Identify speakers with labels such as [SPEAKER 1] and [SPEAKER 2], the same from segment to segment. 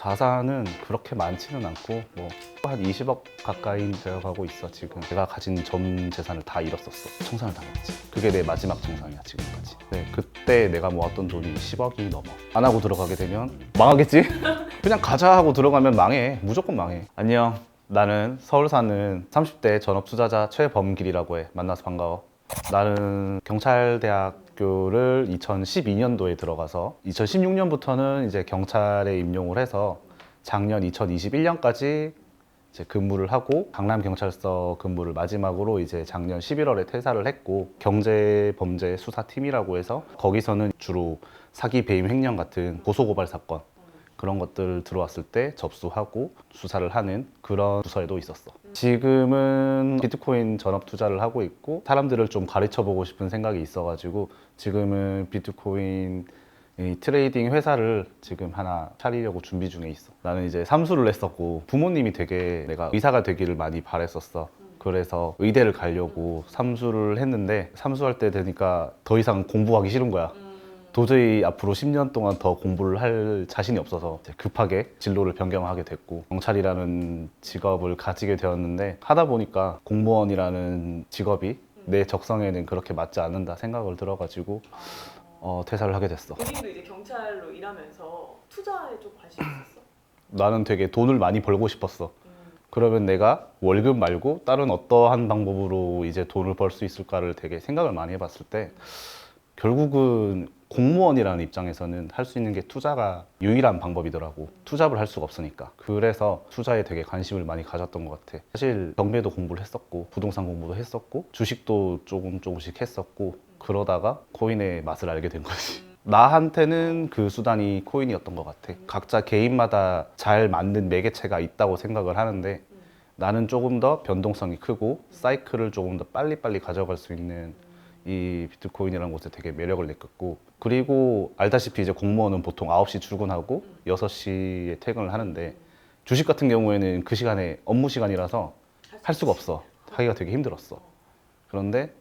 [SPEAKER 1] 자산은 그렇게 많지는 않고 뭐 한 20억 가까이 되어가고 있어. 지금 내가 가진 전 재산을 다 잃었었어. 청산을 당했지. 그게 내 마지막 청산이야 지금까지. 네, 그때 내가 모았던 돈이 10억이 넘어. 안 하고 들어가게 되면 망하겠지? 그냥 가자 하고 들어가면 망해. 무조건 망해. 안녕, 나는 서울 사는 30대 전업투자자 최범길이라고 해. 만나서 반가워. 나는 경찰대학교를 2012년도에 들어가서 2016년부터는 이제 경찰에 임용을 해서 작년 2021년까지 이제 근무를 하고 강남경찰서 근무를 마지막으로 이제 작년 11월에 퇴사를 했고, 경제범죄수사팀이라고 해서 거기서는 주로 사기, 배임, 횡령 같은 고소고발 사건 그런 것들 들어왔을 때 접수하고 수사를 하는 그런 부서에도 있었어. 지금은 비트코인 전업 투자를 하고 있고 사람들을 좀 가르쳐 보고 싶은 생각이 있어가지고 지금은 비트코인 이 트레이딩 회사를 지금 하나 차리려고 준비 중에 있어. 나는 이제 삼수를 했었고 부모님이 되게 내가 의사가 되기를 많이 바랬었어. 그래서 의대를 가려고 삼수를 했는데 삼수할 때 되니까 더 이상 공부하기 싫은 거야. 도저히 앞으로 10년 동안 더 공부를 할 자신이 없어서 이제 급하게 진로를 변경하게 됐고 경찰이라는 직업을 가지게 되었는데, 하다 보니까 공무원이라는 직업이 내 적성에는 그렇게 맞지 않는다 생각을 들어가지고 퇴사를 하게 됐어.
[SPEAKER 2] 본인도 이제 경찰로 일하면서 투자에 좀 관심이 있었어?
[SPEAKER 1] 나는 되게 돈을 많이 벌고 싶었어. 그러면 내가 월급 말고 다른 어떠한 방법으로 이제 돈을 벌 수 있을까를 되게 생각을 많이 해봤을 때 결국은 공무원이라는 입장에서는 할 수 있는 게 투자가 유일한 방법이더라고. 투잡을 할 수가 없으니까. 그래서 투자에 되게 관심을 많이 가졌던 것 같아. 사실 경매도 공부를 했었고 부동산 공부도 했었고 주식도 조금씩 했었고 그러다가 코인의 맛을 알게 된 거지. 나한테는 그 수단이 코인이었던 것 같아. 각자 개인마다 잘 맞는 매개체가 있다고 생각을 하는데 나는 조금 더 변동성이 크고 사이클을 조금 더 빨리빨리 가져갈 수 있는 이 비트코인이라는 곳에 되게 매력을 느꼈고, 그리고 알다시피 이제 공무원은 보통 9시 출근하고 6시에 퇴근을 하는데 주식 같은 경우에는 그 시간에 업무 시간이라서 할 수가 없어. 하기가 되게 힘들었어. 그런데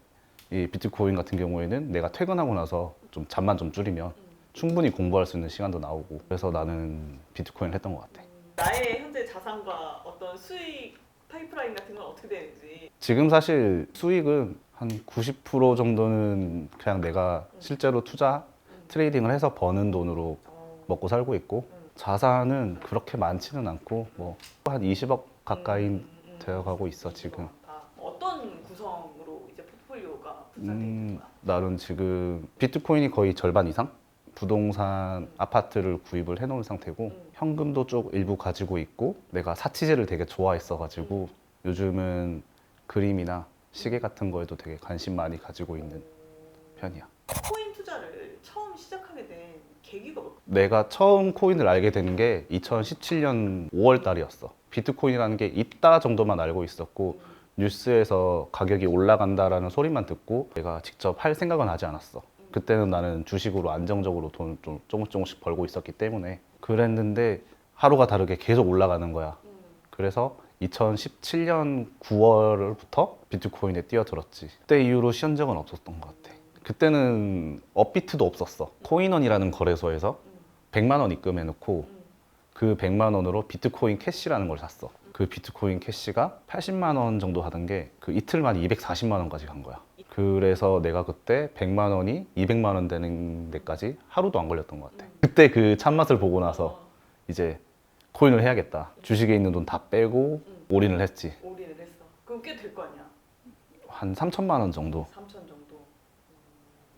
[SPEAKER 1] 이 비트코인 같은 경우에는 내가 퇴근하고 나서 좀 잠만 좀 줄이면 충분히 공부할 수 있는 시간도 나오고, 그래서 나는 비트코인을 했던 것 같아.
[SPEAKER 2] 나의 현재 자산과 어떤 수익 파이프라인 같은 건 어떻게 되는지.
[SPEAKER 1] 지금 사실 수익은 한 90% 정도는 그냥 내가 실제로 투자, 트레이딩을 해서 버는 돈으로 먹고 살고 있고, 자산은 그렇게 많지는 않고 뭐 한 20억 가까이 되어가고 있어 지금.
[SPEAKER 2] 어떤 구성으로 이제 포트폴리오가 구성되어 있는 거야?
[SPEAKER 1] 나는 지금 비트코인이 거의 절반 이상? 부동산, 아파트를 구입을 해놓은 상태고 현금도 쪽 일부 가지고 있고, 내가 사치제를 되게 좋아했어가지고 요즘은 그림이나 시계 같은 거에도 되게 관심 많이 가지고 있는 편이야.
[SPEAKER 2] 코인 투자를 처음 시작하게 된 계기가 뭐?
[SPEAKER 1] 내가 처음 코인을 알게 된 게 2017년 5월 달이었어. 비트코인이라는 게 있다 정도만 알고 있었고 뉴스에서 가격이 올라간다라는 소리만 듣고 내가 직접 할 생각은 하지 않았어. 그때는 나는 주식으로 안정적으로 돈을 좀 조금씩 벌고 있었기 때문에 그랬는데 하루가 다르게 계속 올라가는 거야. 그래서 2017년 9월부터 비트코인에 뛰어들었지. 그때 이후로 쉬은 적은 없었던 것 같아. 그때는 업비트도 없었어. 코인원이라는 거래소에서 100만 원 입금해놓고 그 100만 원으로 비트코인 캐시라는 걸 샀어. 그 비트코인 캐시가 80만 원 정도 하던 게 그 이틀 만에 240만 원까지 간 거야. 그래서 내가 그때 100만 원이 200만 원 되는 데까지 하루도 안 걸렸던 것 같아. 그때 그 참맛을 보고 나서 이제 코인을 해야겠다. 주식에 있는 돈 다 빼고 올인을 했지.
[SPEAKER 2] 올인을 했어. 그럼 꽤 될 거 아니야?
[SPEAKER 1] 한 3천만 원 정도.
[SPEAKER 2] 3천 정도.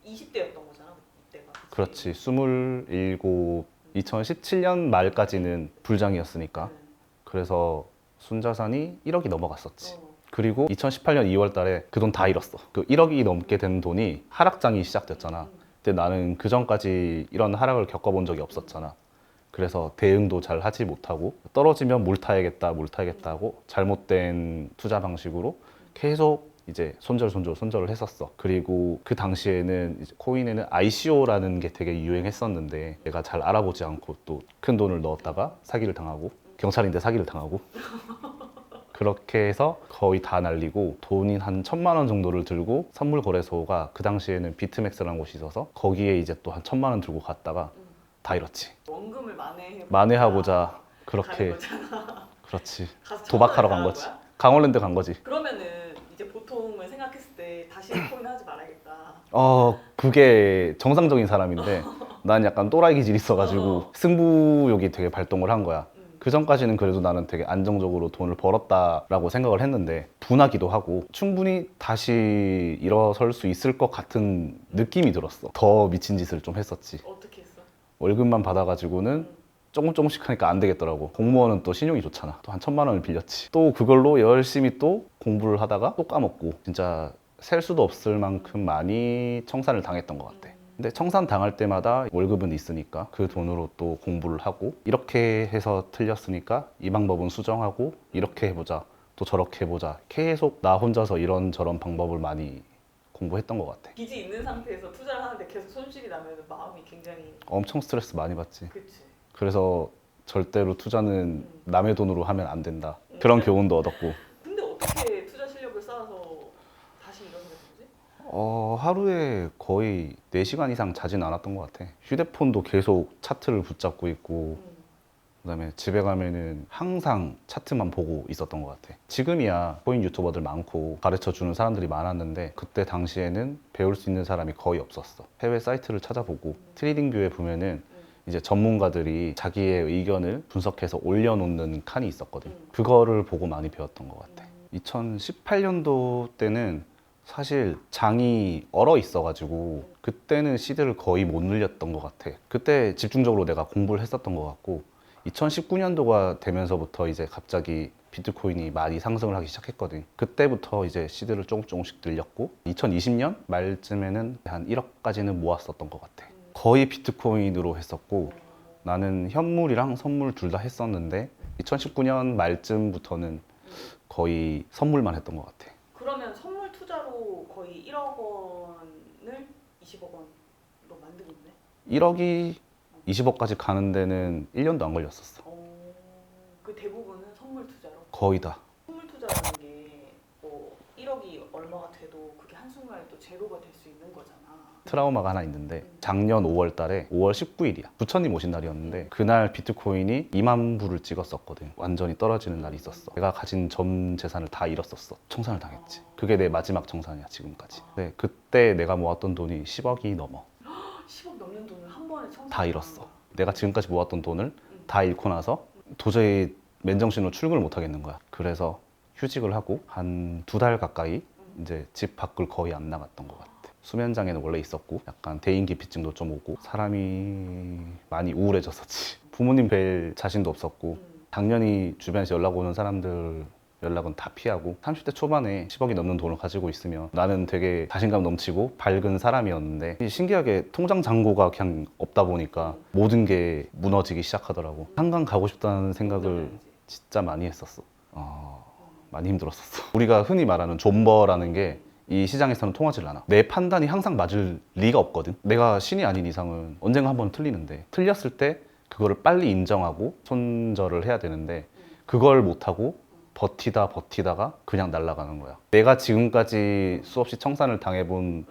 [SPEAKER 2] 20대였던 거잖아, 이때가.
[SPEAKER 1] 그렇지. 27, 2017년 말까지는 불장이었으니까. 그래서 순자산이 1억이 넘어갔었지. 그리고 2018년 2월 달에 그 돈 다 잃었어. 그 1억이 넘게 된 돈이 하락장이 시작됐잖아. 근데 나는 그 전까지 이런 하락을 겪어본 적이 없었잖아. 그래서 대응도 잘 하지 못하고 떨어지면 물 타야겠다 하고 잘못된 투자 방식으로 계속 이제 손절을 했었어. 그리고 그 당시에는 이제 코인에는 ICO라는 게 되게 유행했었는데 내가 잘 알아보지 않고 또 큰 돈을 넣었다가 사기를 당하고, 경찰인데 사기를 당하고 그렇게 해서 거의 다 날리고 돈이 한 1,000만 원 정도를 들고 선물 거래소가 그 당시에는 비트맥스라는 곳이 있어서 거기에 이제 또 한 1,000만 원 들고 갔다가 다 잃었지.
[SPEAKER 2] 원금을 만회해
[SPEAKER 1] 만회하고자 그렇게
[SPEAKER 2] 거잖아.
[SPEAKER 1] 그렇지.
[SPEAKER 2] 가서
[SPEAKER 1] 도박하러
[SPEAKER 2] 청소를
[SPEAKER 1] 간
[SPEAKER 2] 당한
[SPEAKER 1] 거지.
[SPEAKER 2] 거야?
[SPEAKER 1] 강원랜드 간 거지.
[SPEAKER 2] 그러면은 이제 보통을 생각했을 때 다시 코인 하지 말아야겠다.
[SPEAKER 1] 그게 정상적인 사람인데 난 약간 또라이 기질이 있어가지고
[SPEAKER 2] 어.
[SPEAKER 1] 승부욕이 되게 발동을 한 거야.
[SPEAKER 2] 음.
[SPEAKER 1] 그 전까지는 그래도 나는 되게 안정적으로 돈을 벌었다라고 생각을 했는데 분하기도 하고 충분히 다시 일어설 수 있을 것 같은 느낌이 들었어. 더 미친 짓을 좀 했었지.
[SPEAKER 2] 어떻게 했어?
[SPEAKER 1] 월급만 받아가지고는
[SPEAKER 2] 음.
[SPEAKER 1] 조금씩 하니까 안 되겠더라고. 공무원은 또 신용이 좋잖아. 또 한 1,000만 원을 빌렸지. 또 그걸로 열심히 또 공부를 하다가 또 까먹고 진짜 셀 수도 없을 만큼 많이 청산을 당했던 것 같아. 근데 청산 당할 때마다 월급은 있으니까 그 돈으로 또 공부를 하고 이렇게 해서 틀렸으니까 이 방법은 수정하고 이렇게 해보자 또 저렇게 해보자 계속 나 혼자서 이런저런 방법을 많이 공부했던 것 같아.
[SPEAKER 2] 빚이 있는 상태에서 투자를 하는데 계속 손실이 나면 마음이 굉장히
[SPEAKER 1] 엄청 스트레스 많이 받지.
[SPEAKER 2] 그치.
[SPEAKER 1] 그래서 절대로 투자는 남의 돈으로 하면 안 된다. 그런 교훈도 얻었고.
[SPEAKER 2] 근데 어떻게 투자 실력을 쌓아서 다시 일어서게 되지?
[SPEAKER 1] 하루에 거의 4시간 이상 자진 않았던 것 같아. 휴대폰도 계속 차트를 붙잡고 있고, 그다음에 집에 가면은 항상 차트만 보고 있었던 것 같아. 지금이야 코인 유튜버들 많고 가르쳐 주는 사람들이 많았는데 그때 당시에는 배울 수 있는 사람이 거의 없었어. 해외 사이트를 찾아보고 트레이딩뷰에 보면은 이제 전문가들이 자기의 의견을 분석해서 올려놓는 칸이 있었거든. 그거를 보고 많이 배웠던 것 같아. 2018년도 때는 사실 장이 얼어 있어가지고 그때는 시드를 거의 못 늘렸던 것 같아. 그때 집중적으로 내가 공부를 했었던 것 같고 2019년도가 되면서부터 이제 갑자기 비트코인이 많이 상승을 하기 시작했거든. 그때부터 이제 시드를 조금씩 늘렸고 2020년 말쯤에는 한 1억까지는 모았었던 것 같아. 거의 비트코인으로 했었고 나는 현물이랑 선물 둘 다 했었는데 2019년 말쯤부터는 거의 선물만 했던 것 같아.
[SPEAKER 2] 그러면 선물 투자로 거의 1억 원을 20억 원으로 만들고 있네?
[SPEAKER 1] 1억이 20억까지 가는 데는 1년도 안 걸렸었어.
[SPEAKER 2] 그 대부분은 선물 투자로?
[SPEAKER 1] 거의 다.
[SPEAKER 2] 선물 투자라는 게 뭐 1억이 얼마가 돼도 그게 한순간에 또 제로가 될 수 있는 거잖아.
[SPEAKER 1] 트라우마가 하나 있는데 작년 5월 달에 5월 19일이야. 부처님 오신 날이었는데 그날 비트코인이 2만 불을 찍었었거든. 완전히 떨어지는 날이 있었어. 내가 가진 전 재산을 다 잃었었어. 청산을 당했지. 그게 내 마지막 청산이야 지금까지. 네, 그때 내가 모았던 돈이 10억이 넘어.
[SPEAKER 2] 10억 넘는 돈을 한 번에 청산
[SPEAKER 1] 다 잃었어. 내가 지금까지 모았던 돈을 다 잃고 나서 도저히 맨정신으로 출근을 못 하겠는 거야. 그래서 휴직을 하고 한 2달 가까이 이제 집 밖을 거의 안 나갔던 것 같아. 수면장애는 원래 있었고 약간 대인기피증도 좀 오고 사람이 많이 우울해졌었지. 부모님 뵐 자신도 없었고 당연히 주변에서 연락 오는 사람들 연락은 다 피하고 30대 초반에 10억이 넘는 돈을 가지고 있으면 나는 되게 자신감 넘치고 밝은 사람이었는데 신기하게 통장 잔고가 그냥 없다 보니까 모든 게 무너지기 시작하더라고. 한강 가고 싶다는 생각을 진짜 많이 했었어. 많이 힘들었었어. 우리가 흔히 말하는 존버라는 게 이 시장에서는 통하질 않아. 내 판단이 항상 맞을 리가 없거든. 내가 신이 아닌 이상은 언젠가 한번 틀리는데 틀렸을 때 그거를 빨리 인정하고 손절을 해야 되는데 그걸 못하고 버티다가 그냥 날아가는 거야. 내가 지금까지 수없이 청산을 당해본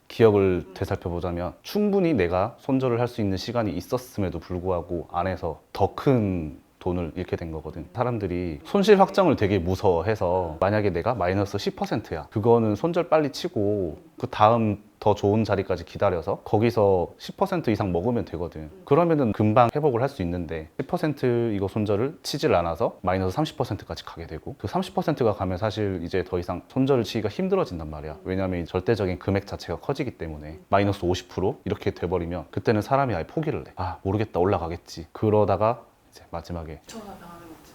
[SPEAKER 1] 기억을 되살펴보자면 충분히 내가 손절을 할 수 있는 시간이 있었음에도 불구하고 안에서 더 큰 돈을 잃게 된 거거든. 사람들이 손실 확정을 되게 무서워해서 만약에 내가 마이너스 10%야. 그거는 손절 빨리 치고 그 다음 더 좋은 자리까지 기다려서 거기서 10% 이상 먹으면 되거든. 그러면은 금방 회복을 할 수 있는데 10% 이거 손절을 치질 않아서 마이너스 30%까지 가게 되고 그 30%가 가면 사실 이제 더 이상 손절을 치기가 힘들어진단 말이야. 왜냐면 이 절대적인 금액 자체가 커지기 때문에 마이너스 50% 이렇게 돼버리면 그때는 사람이 아예 포기를 해. 모르겠다 올라가겠지. 그러다가 이제 마지막에
[SPEAKER 2] 전화 당하는 거지.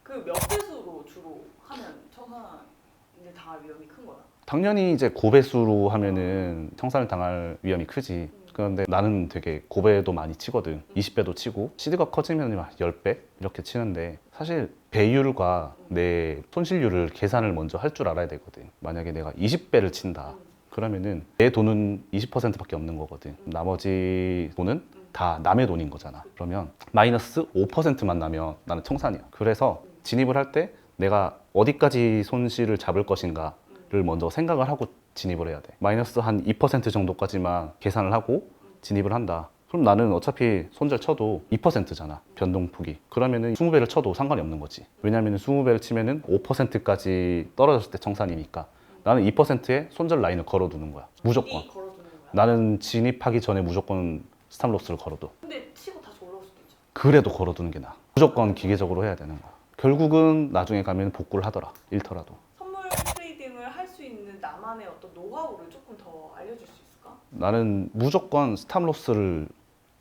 [SPEAKER 2] 그 몇 배수로 주로 하면 청산을 당할 위험이 큰 거야?
[SPEAKER 1] 당연히 이제 고배수로 하면은 청산을 당할 위험이 크지. 그런데 나는 되게 고배도 많이 치거든. 20배도 치고 시드가 커지면 10배 이렇게 치는데 사실 배율과 내 손실률을 계산을 먼저 할 줄 알아야 되거든. 만약에 내가 20배를 친다. 그러면은 내 돈은 20%밖에 없는 거거든. 나머지 돈은 다 남의 돈인 거잖아. 그러면 마이너스 5%만 나면 나는 청산이야. 그래서 진입을 할 때 내가 어디까지 손실을 잡을 것인가를 먼저 생각을 하고 진입을 해야 돼. 마이너스 한 2% 정도까지만 계산을 하고 진입을 한다. 그럼 나는 어차피 손절 쳐도 2%잖아. 변동폭이. 그러면은 20배를 쳐도 상관이 없는 거지. 왜냐면 20배를 치면은 5%까지 떨어졌을 때 청산이니까. 나는 2%에 손절 라인을 걸어두는 거야. 무조건.
[SPEAKER 2] 미리 걸어두는 거야.
[SPEAKER 1] 나는 진입하기 전에 무조건 스탑로스를 걸어둬.
[SPEAKER 2] 근데 치고 다시 올라올 수도 있죠.
[SPEAKER 1] 그래도 걸어두는 게 나아. 무조건 기계적으로 해야 되는 거야. 결국은 나중에 가면 복구를 하더라. 잃더라도.
[SPEAKER 2] 선물 트레이딩을 할 수 있는 나만의 어떤 노하우를 조금 더 알려줄 수 있을까?
[SPEAKER 1] 나는 무조건 스탑로스를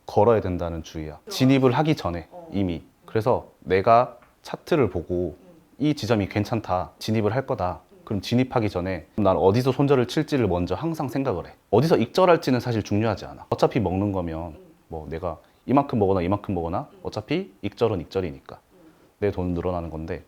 [SPEAKER 1] 걸어야 된다는 주의야. 진입을 하기 전에 이미. 그래서 내가 차트를 보고 이 지점이 괜찮다. 진입을 할 거다. 그럼 진입하기 전에 난 어디서 손절을 칠지를 먼저 항상 생각을 해. 어디서 익절할지는 사실 중요하지 않아. 어차피 먹는 거면 뭐 내가 이만큼 먹거나 이만큼 먹거나 어차피 익절은 익절이니까 내 돈 늘어나는 건데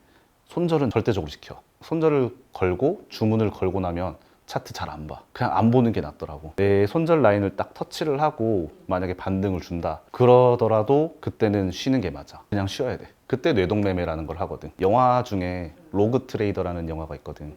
[SPEAKER 1] 손절은 절대적으로 지켜. 손절을 걸고 주문을 걸고 나면 차트 잘 안 봐. 그냥 안 보는 게 낫더라고. 내 손절 라인을 딱 터치를 하고 만약에 반등을 준다. 그러더라도 그때는 쉬는 게 맞아. 그냥 쉬어야 돼. 그때 뇌동매매라는 걸 하거든. 영화 중에 로그 트레이더라는 영화가 있거든.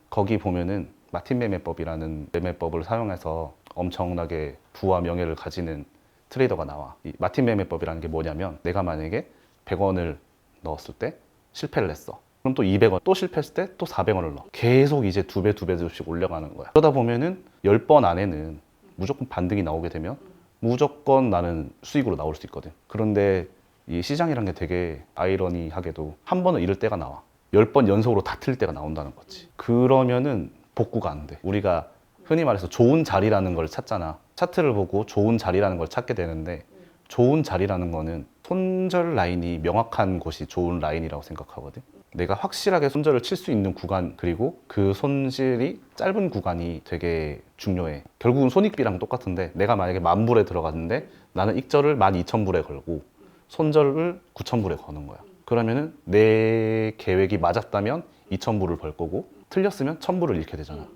[SPEAKER 1] 거기 보면은 마틴 매매법이라는 매매법을 사용해서 엄청나게 부와 명예를 가지는 트레이더가 나와. 이 마틴 매매법이라는 게 뭐냐면 내가 만약에 100원을 넣었을 때 실패를 했어. 그럼 또 200원, 또 실패했을 때 또 400원을 넣어. 계속 이제 두 배씩 올려가는 거야. 그러다 보면은 10번 안에는 무조건 반등이 나오게 되면 무조건 나는 수익으로 나올 수 있거든. 그런데 이 시장이란 게 되게 아이러니하게도 한 번은 잃을 때가 나와. 10번 연속으로 다 틀릴 때가 나온다는 거지. 그러면은 복구가 안 돼. 우리가 흔히 말해서 좋은 자리라는 걸 찾잖아. 차트를 보고 좋은 자리라는 걸 찾게 되는데 좋은 자리라는 거는 손절 라인이 명확한 곳이 좋은 라인이라고 생각하거든. 내가 확실하게 손절을 칠 수 있는 구간 그리고 그 손질이 짧은 구간이 되게 중요해. 결국은 손익비랑 똑같은데 내가 만약에 10,000불에 들어갔는데 나는 익절을 12,000불에 걸고 손절을 9,000불에 거는 거야. 그러면은 내 계획이 맞았다면 2,000불을 벌 거고 틀렸으면 1,000불을 잃게 되잖아.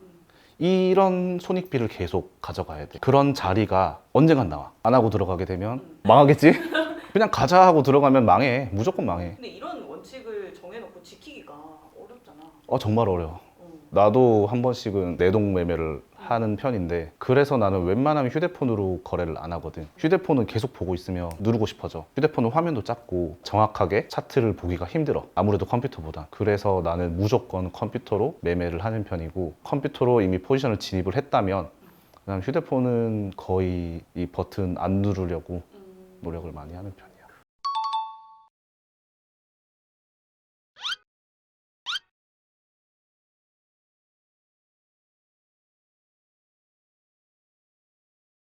[SPEAKER 1] 이런 손익비를 계속 가져가야 돼. 그런 자리가 언젠간 나와. 안 하고 들어가게 되면 망하겠지? 그냥 가자 하고 들어가면 망해. 무조건 망해.
[SPEAKER 2] 근데 이런 원칙을 정해놓고 지키기가 어렵잖아.
[SPEAKER 1] 정말 어려워. 나도 한 번씩은 내동 매매를 하는 편인데 그래서 나는 웬만하면 휴대폰으로 거래를 안 하거든. 휴대폰은 계속 보고 있으면 누르고 싶어져. 휴대폰은 화면도 작고 정확하게 차트를 보기가 힘들어. 아무래도 컴퓨터보다. 그래서 나는 무조건 컴퓨터로 매매를 하는 편이고 컴퓨터로 이미 포지션을 진입을 했다면 그다음 휴대폰은 거의 이 버튼 안 누르려고 노력을 많이 하는 편이야.